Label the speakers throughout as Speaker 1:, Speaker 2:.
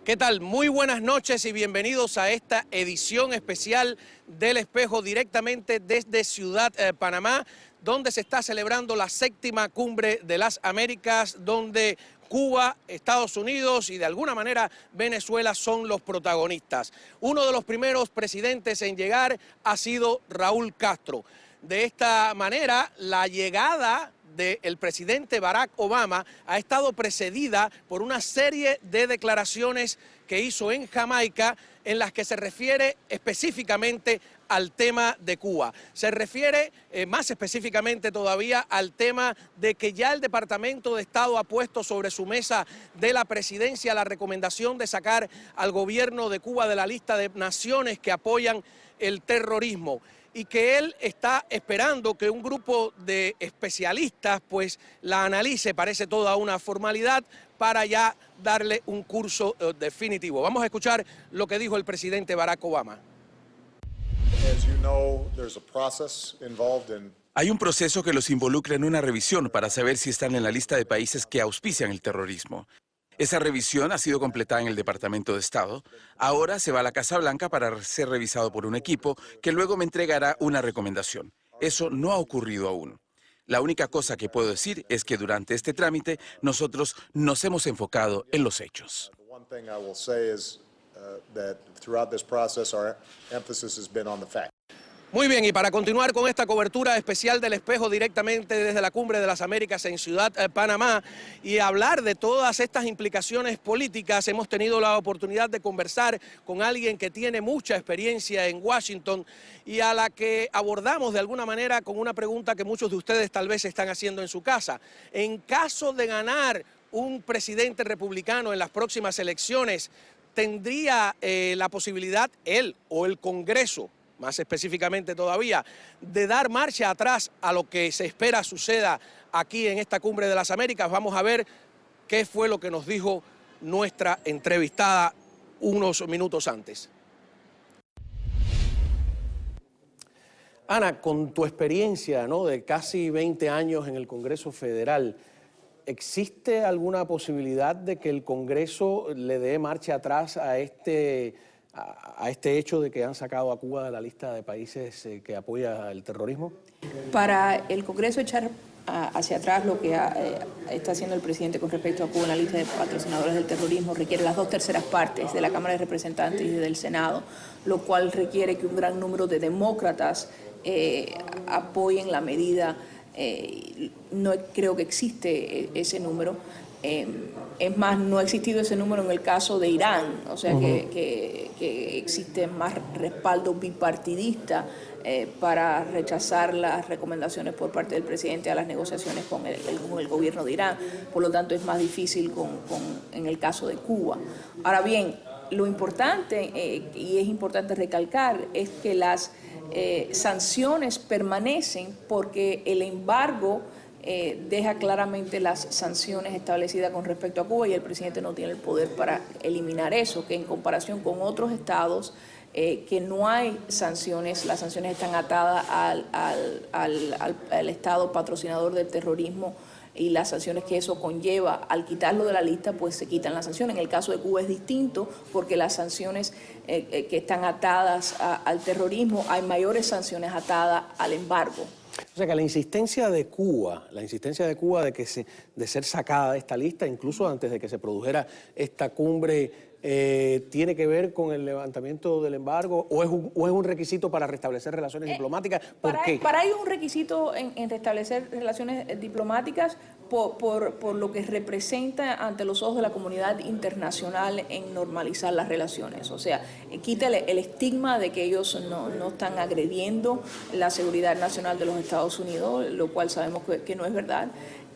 Speaker 1: ¿Qué tal? Muy buenas noches y bienvenidos a esta edición especial del Espejo directamente desde Ciudad Panamá, donde se está celebrando la 7ª Cumbre de las Américas, donde Cuba, Estados Unidos y de alguna manera Venezuela son los protagonistas. Uno de los primeros presidentes en llegar ha sido Raúl Castro. De esta manera, la llegada del presidente Barack Obama ha estado precedida por una serie de declaraciones que hizo en Jamaica en las que se refiere específicamente al tema de Cuba. Se refiere más específicamente todavía al tema de que ya el Departamento de Estado ha puesto sobre su mesa de la presidencia la recomendación de sacar al gobierno de Cuba de la lista de naciones que apoyan el terrorismo, y que él está esperando que un grupo de especialistas pues la analice, parece toda una formalidad, para ya darle un curso definitivo. Vamos a escuchar lo que dijo el presidente Barack Obama.
Speaker 2: Hay un proceso que los involucra en una revisión para saber si están en la lista de países que auspician el terrorismo. Esa revisión ha sido completada en el Departamento de Estado. Ahora se va a la Casa Blanca para ser revisado por un equipo que luego me entregará una recomendación. Eso no ha ocurrido aún. La única cosa que puedo decir es que durante este trámite nosotros nos hemos enfocado en los hechos.
Speaker 1: Muy bien, y para continuar con esta cobertura especial del Espejo directamente desde la Cumbre de las Américas en Ciudad Panamá y hablar de todas estas implicaciones políticas, hemos tenido la oportunidad de conversar con alguien que tiene mucha experiencia en Washington y a la que abordamos de alguna manera con una pregunta que muchos de ustedes tal vez están haciendo en su casa. En caso de ganar un presidente republicano en las próximas elecciones, ¿tendría la posibilidad él o el Congreso, más específicamente todavía, de dar marcha atrás a lo que se espera suceda aquí en esta Cumbre de las Américas? Vamos a ver qué fue lo que nos dijo nuestra entrevistada unos minutos antes. Ana, con tu experiencia, ¿no?, de casi 20 años en el Congreso Federal, ¿existe alguna posibilidad de que el Congreso le dé marcha atrás a este hecho de que han sacado a Cuba de la lista de países que apoya el terrorismo?
Speaker 3: Para el Congreso echar hacia atrás lo que está haciendo el presidente con respecto a Cuba en la lista de patrocinadores del terrorismo requiere las 2/3 partes de la Cámara de Representantes y del Senado, lo cual requiere que un gran número de demócratas apoyen la medida. No creo que existe ese número. Es más, no ha existido ese número en el caso de Irán, o sea que existe más respaldo bipartidista para rechazar las recomendaciones por parte del presidente a las negociaciones con el gobierno de Irán. Por lo tanto, es más difícil en el caso de Cuba. Ahora bien, lo importante, y es importante recalcar, es que las sanciones permanecen porque el embargo deja claramente las sanciones establecidas con respecto a Cuba y el presidente no tiene el poder para eliminar eso, que en comparación con otros estados que no hay sanciones, las sanciones están atadas al estado patrocinador del terrorismo y las sanciones que eso conlleva. Al quitarlo de la lista, pues se quitan las sanciones. En el caso de Cuba es distinto porque las sanciones que están atadas al terrorismo, hay mayores sanciones atadas al embargo.
Speaker 1: O sea que la insistencia de Cuba de ser sacada de esta lista, incluso antes de que se produjera esta cumbre, ¿tiene que ver con el levantamiento del embargo o es un requisito para restablecer relaciones diplomáticas? ¿Por qué?
Speaker 3: Para ello es un requisito en restablecer relaciones diplomáticas por lo que representa ante los ojos de la comunidad internacional en normalizar las relaciones. O sea, quítale el estigma de que ellos no están agrediendo la seguridad nacional de los Estados Unidos, lo cual sabemos que no es verdad.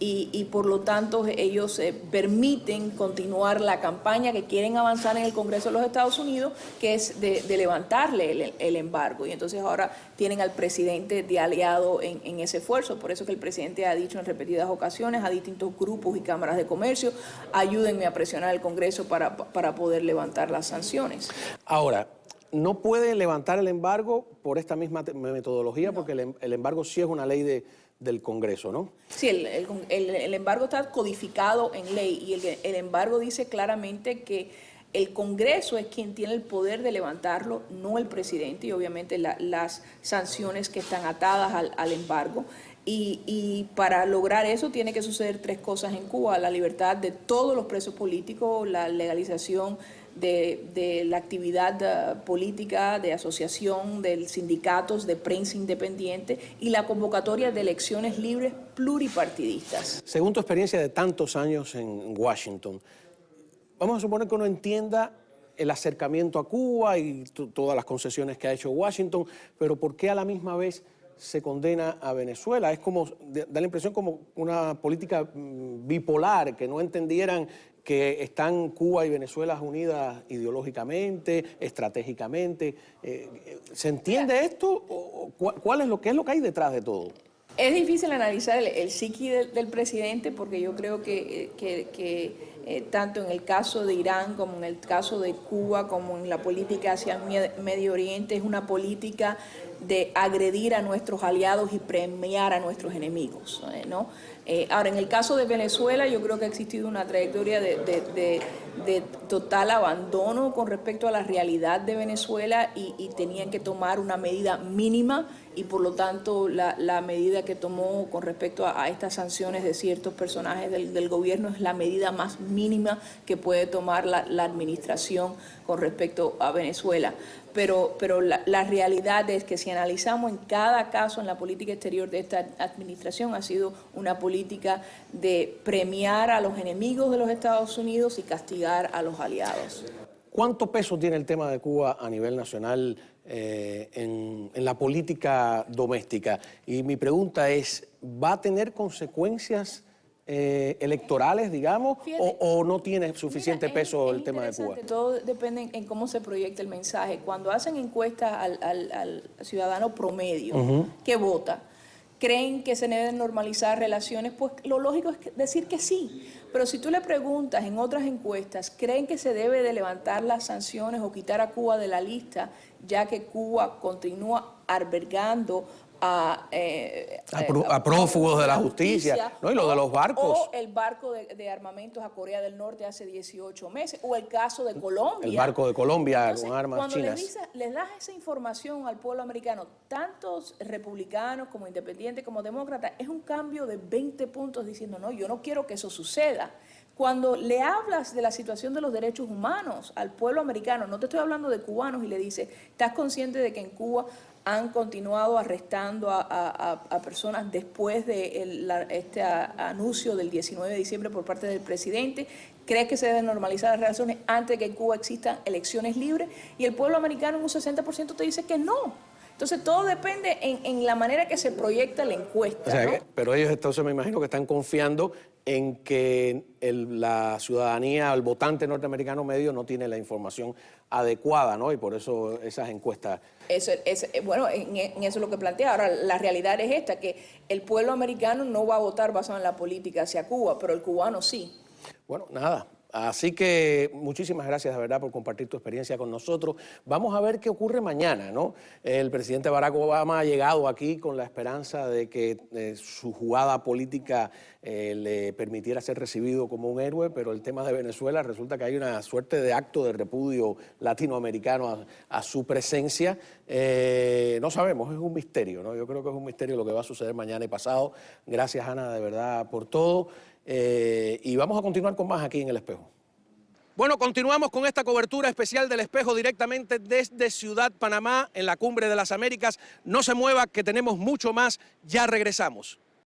Speaker 3: Y por lo tanto ellos permiten continuar la campaña que quieren avanzar en el Congreso de los Estados Unidos, que es de levantarle el embargo. Y entonces ahora tienen al presidente de aliado en ese esfuerzo. Por eso que el presidente ha dicho en repetidas ocasiones a distintos grupos y cámaras de comercio: ayúdenme a presionar al Congreso para poder levantar las sanciones.
Speaker 1: Ahora, no puede levantar el embargo por esta misma metodología, no, porque el embargo sí es una ley del Congreso, ¿no?
Speaker 3: Sí, el embargo está codificado en ley y el embargo dice claramente que El Congreso es quien tiene el poder de levantarlo, no el presidente, y obviamente las sanciones que están atadas al embargo. Y para lograr eso tiene que suceder tres cosas en Cuba: la libertad de todos los presos políticos, la legalización de la actividad política, de asociación, de sindicatos, de prensa independiente y la convocatoria de elecciones libres pluripartidistas.
Speaker 1: Según tu experiencia de tantos años en Washington, vamos a suponer que uno entienda el acercamiento a Cuba y todas las concesiones que ha hecho Washington, pero ¿por qué a la misma vez se condena a Venezuela? Es como, da la impresión como una política bipolar, que no entendieran que están Cuba y Venezuela unidas ideológicamente, estratégicamente. ¿Se entiende esto? ¿Qué es lo que hay detrás de todo?
Speaker 3: Es difícil analizar el psiqui del presidente, porque yo creo que tanto en el caso de Irán como en el caso de Cuba, como en la política hacia el Medio Oriente, es una política de agredir a nuestros aliados y premiar a nuestros enemigos, ¿no? Ahora, en el caso de Venezuela, yo creo que ha existido una trayectoria de total abandono con respecto a la realidad de Venezuela y tenían que tomar una medida mínima, y por lo tanto la medida que tomó con respecto a estas sanciones de ciertos personajes del gobierno es la medida más mínima que puede tomar la administración con respecto a Venezuela. Pero la realidad es que si analizamos en cada caso en la política exterior de esta administración, ha sido una política de premiar a los enemigos de los Estados Unidos y castigar a los aliados.
Speaker 1: ¿Cuánto peso tiene el tema de Cuba a nivel nacional en la política doméstica? Y mi pregunta es, ¿va a tener consecuencias electorales, digamos, o no tiene suficiente peso el tema de Cuba?
Speaker 3: Todo depende en cómo se proyecta el mensaje. Cuando hacen encuestas al ciudadano promedio que vota, creen que se deben normalizar relaciones, pues lo lógico es decir que sí. Pero si tú le preguntas en otras encuestas, ¿creen que se debe de levantar las sanciones o quitar a Cuba de la lista, ya que Cuba continúa albergando a
Speaker 1: prófugos de la justicia, ¿no? Y lo de los barcos.
Speaker 3: O el barco de armamentos a Corea del Norte hace 18 meses, o el caso de Colombia.
Speaker 1: El barco de Colombia. Entonces, con armas
Speaker 3: cuando
Speaker 1: chinas.
Speaker 3: les das esa información al pueblo americano, tantos republicanos como independientes como demócratas, es un cambio de 20 puntos diciendo, no, yo no quiero que eso suceda. Cuando le hablas de la situación de los derechos humanos al pueblo americano, no te estoy hablando de cubanos, y le dices, ¿estás consciente de que en Cuba han continuado arrestando a personas después de este anuncio del 19 de diciembre por parte del presidente? ¿Crees que se deben normalizar las relaciones antes de que en Cuba existan elecciones libres? Y el pueblo americano en un 60% te dice que no. Entonces todo depende en la manera que se proyecta la encuesta,
Speaker 1: o sea,
Speaker 3: ¿no?
Speaker 1: Pero ellos entonces me imagino que están confiando en que la ciudadanía, el votante norteamericano medio no tiene la información adecuada, ¿no? Y por eso esas encuestas...
Speaker 3: Bueno, en eso es lo que plantea. Ahora, la realidad es esta, que el pueblo americano no va a votar basado en la política hacia Cuba, pero el cubano sí.
Speaker 1: Bueno, nada. Así que muchísimas gracias de verdad por compartir tu experiencia con nosotros. Vamos a ver qué ocurre mañana, ¿no? El presidente Barack Obama ha llegado aquí con la esperanza de que su jugada política le permitiera ser recibido como un héroe, pero el tema de Venezuela resulta que hay una suerte de acto de repudio latinoamericano a su presencia. No sabemos, es un misterio, ¿no? Yo creo que es un misterio lo que va a suceder mañana y pasado. Gracias, Ana, de verdad, por todo. Y vamos a continuar con más aquí en El Espejo. Bueno, continuamos con esta cobertura especial del Espejo directamente desde Ciudad Panamá, en la Cumbre de las Américas. No se mueva, que tenemos mucho más, ya regresamos.